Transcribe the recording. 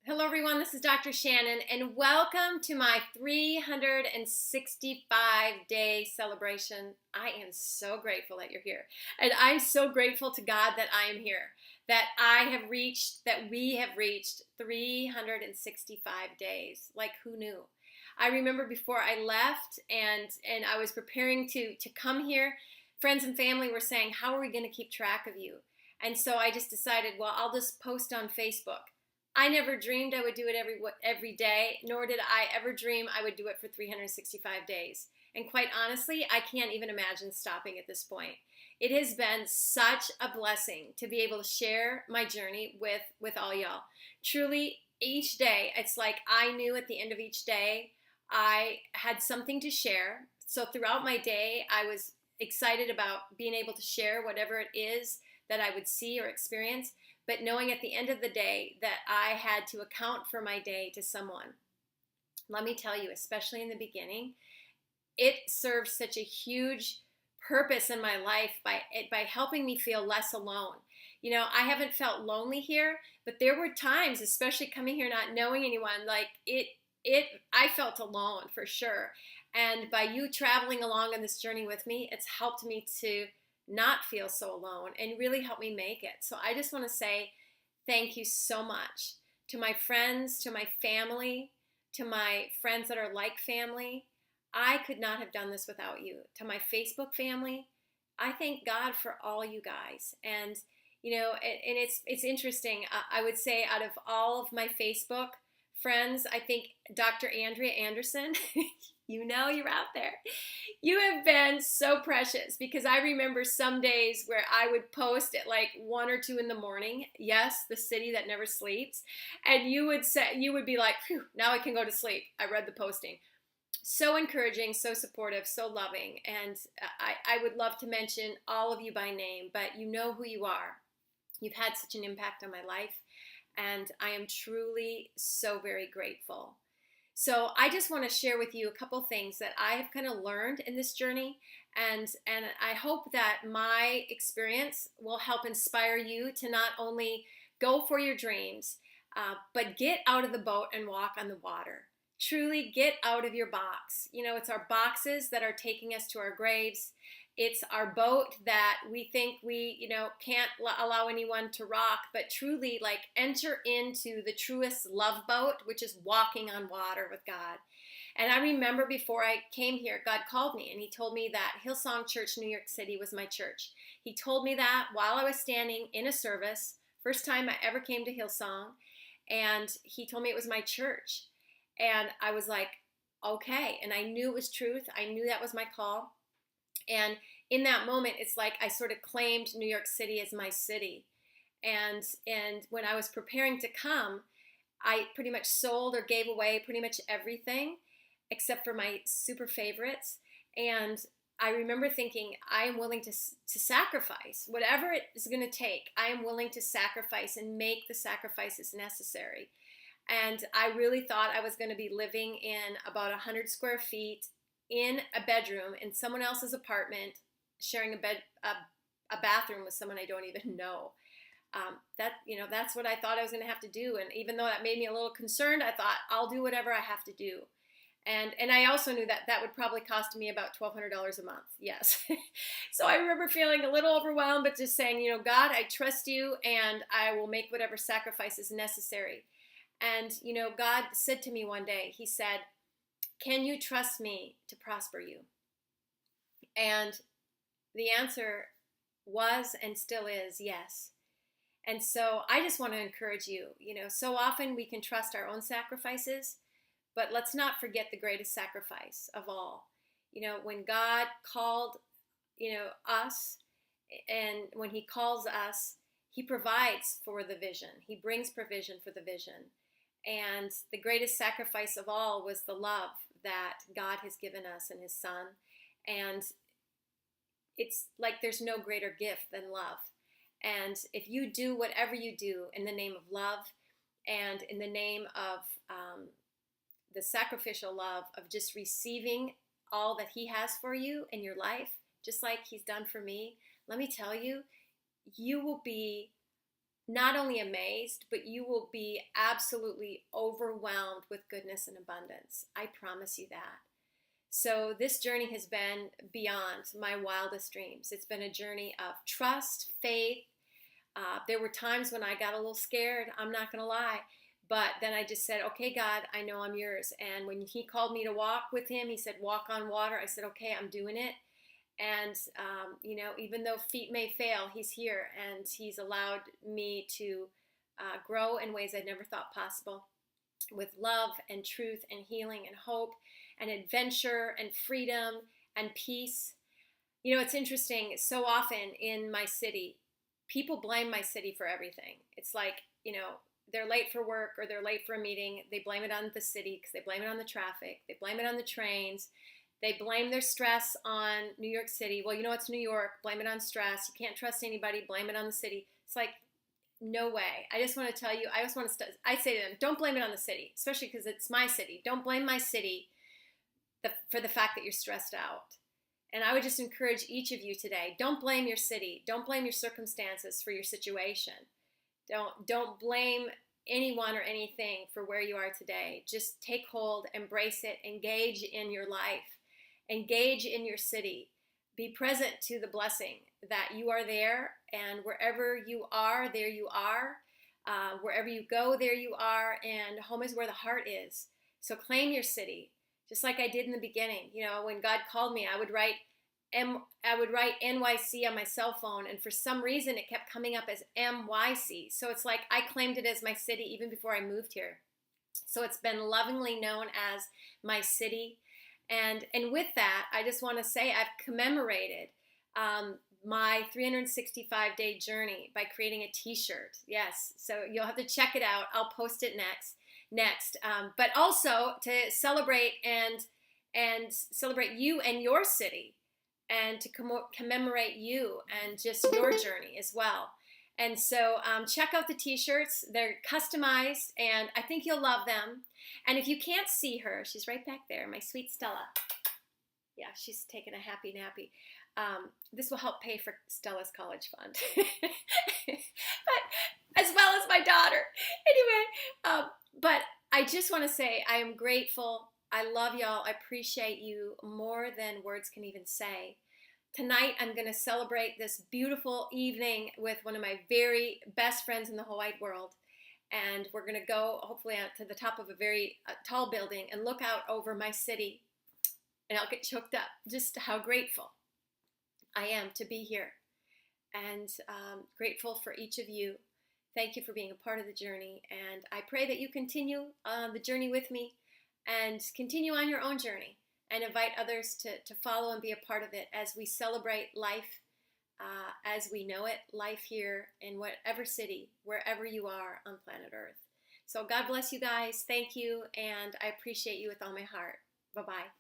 Hello, everyone. This is Dr. Shannon, and welcome to my 365-day celebration. I am so grateful that you're here, and I'm so grateful to God that I am here, that we have reached 365 days. Like, who knew? I remember before I left and I was preparing to come here, friends and family were saying, "How are we going to keep track of you?" And so I just decided, well, I'll just post on Facebook. I never dreamed I would do it every day, nor did I ever dream I would do it for 365 days. And quite honestly, I can't even imagine stopping at this point. It has been such a blessing to be able to share my journey with all y'all. Truly, each day, it's like I knew at the end of each day, I had something to share. So throughout my day, I was excited about being able to share whatever it is that I would see or experience, but knowing at the end of the day that I had to account for my day to someone. Let me tell you, especially in the beginning, it served such a huge purpose in my life by helping me feel less alone. You know, I haven't felt lonely here, but there were times, especially coming here not knowing anyone, like I felt alone for sure. And by you traveling along on this journey with me, it's helped me to not feel so alone and really help me make it. So I just want to say thank you so much to my friends, to my family, to my friends that are like family. I could not have done this without you. To my Facebook family, I thank God for all you guys. And you know, and it's interesting. I would say out of all of my Facebook friends, I think Dr. Andrea Anderson, you know you're out there. You have been so precious because I remember some days where I would post at like 1 or 2 in the morning. Yes, the city that never sleeps. And you would be like, phew, now I can go to sleep. I read the posting. So encouraging, so supportive, so loving. And I would love to mention all of you by name, but you know who you are. You've had such an impact on my life, and I am truly so very grateful. So I just want to share with you a couple things that I have kind of learned in this journey, and I hope that my experience will help inspire you to not only go for your dreams, but get out of the boat and walk on the water. Truly get out of your box. You know, it's our boxes that are taking us to our graves. It's our boat that we think we, can't allow anyone to rock, but truly like enter into the truest love boat, which is walking on water with God. And I remember before I came here, God called me and he told me that Hillsong Church, New York City was my church. He told me that while I was standing in a service, first time I ever came to Hillsong, and he told me it was my church. And I was like, okay. And I knew it was truth. I knew that was my call. And in that moment, it's like I sort of claimed New York City as my city. And when I was preparing to come, I pretty much sold or gave away pretty much everything except for my super favorites. And I remember thinking, I am willing to sacrifice whatever it is going to take. I am willing to sacrifice and make the sacrifices necessary. And I really thought I was going to be living in about 100 square feet in a bedroom in someone else's apartment, sharing a bathroom with someone I don't even know. That's what I thought I was going to have to do. And even though that made me a little concerned, I thought I'll do whatever I have to do. And I also knew that would probably cost me about $1,200 a month. Yes. So I remember feeling a little overwhelmed, but just saying, God, I trust you and I will make whatever sacrifices necessary. And, God said to me one day, he said, "Can you trust me to prosper you?" And the answer was and still is yes. And so I just want to encourage you, so often we can trust our own sacrifices, but let's not forget the greatest sacrifice of all. When God called, us, and when he calls us, he provides for the vision. He brings provision for the vision. And the greatest sacrifice of all was the love that God has given us in his son. And it's like there's no greater gift than love. And if you do whatever you do in the name of love and in the name of the sacrificial love of just receiving all that he has for you in your life, just like he's done for me, let me tell you, you will be not only amazed, but you will be absolutely overwhelmed with goodness and abundance. I promise you that. So this journey has been beyond my wildest dreams. It's been a journey of trust, faith. There were times when I got a little scared, I'm not going to lie. But then I just said, okay, God, I know I'm yours. And when he called me to walk with him, he said, walk on water. I said, okay, I'm doing it. And, even though feet may fail, he's here. And he's allowed me to grow in ways I never thought possible, with love and truth and healing and hope and adventure and freedom and peace. It's interesting. So often in my city, people blame my city for everything. It's like, they're late for work or they're late for a meeting. They blame it on the city because they blame it on the traffic. They blame it on the trains. They blame their stress on New York City. Well, it's New York. Blame it on stress. You can't trust anybody. Blame it on the city. It's like, no way. I just want to tell you, I say to them, don't blame it on the city, especially because it's my city. Don't blame my city for the fact that you're stressed out. And I would just encourage each of you today, don't blame your city. Don't blame your circumstances for your situation. Don't blame anyone or anything for where you are today. Just take hold, embrace it, engage in your life, engage in your city. Be present to the blessing that you are there, and wherever you are, there you are. Wherever you go, there you are, and home is where the heart is. So claim your city, just like I did in the beginning. When God called me, I would write MYC on my cell phone, and for some reason it kept coming up as MYC. So it's like I claimed it as my city even before I moved here. So it's been lovingly known as my city. And with that, I just want to say I've commemorated my 365-day journey by creating a t-shirt. Yes, so you'll have to check it out. I'll post it next. But also to celebrate and celebrate you and your city, and to commemorate you and just your journey as well. And so check out the t-shirts. They're customized, and I think you'll love them. And if you can't see her, she's right back there, my sweet Stella. Yeah, she's taking a happy nappy. This will help pay for Stella's college fund. But as well as my daughter. Anyway, but I just want to say I am grateful. I love y'all. I appreciate you more than words can even say. Tonight, I'm going to celebrate this beautiful evening with one of my very best friends in the whole wide world. And we're going to go, hopefully, out to the top of a very tall building and look out over my city. And I'll get choked up just how grateful I am to be here. And grateful for each of you. Thank you for being a part of the journey. And I pray that you continue the journey with me and continue on your own journey and invite others to follow and be a part of it as we celebrate life as we know it, life here in whatever city, wherever you are on planet Earth. So God bless you guys. Thank you. And I appreciate you with all my heart. Bye-bye.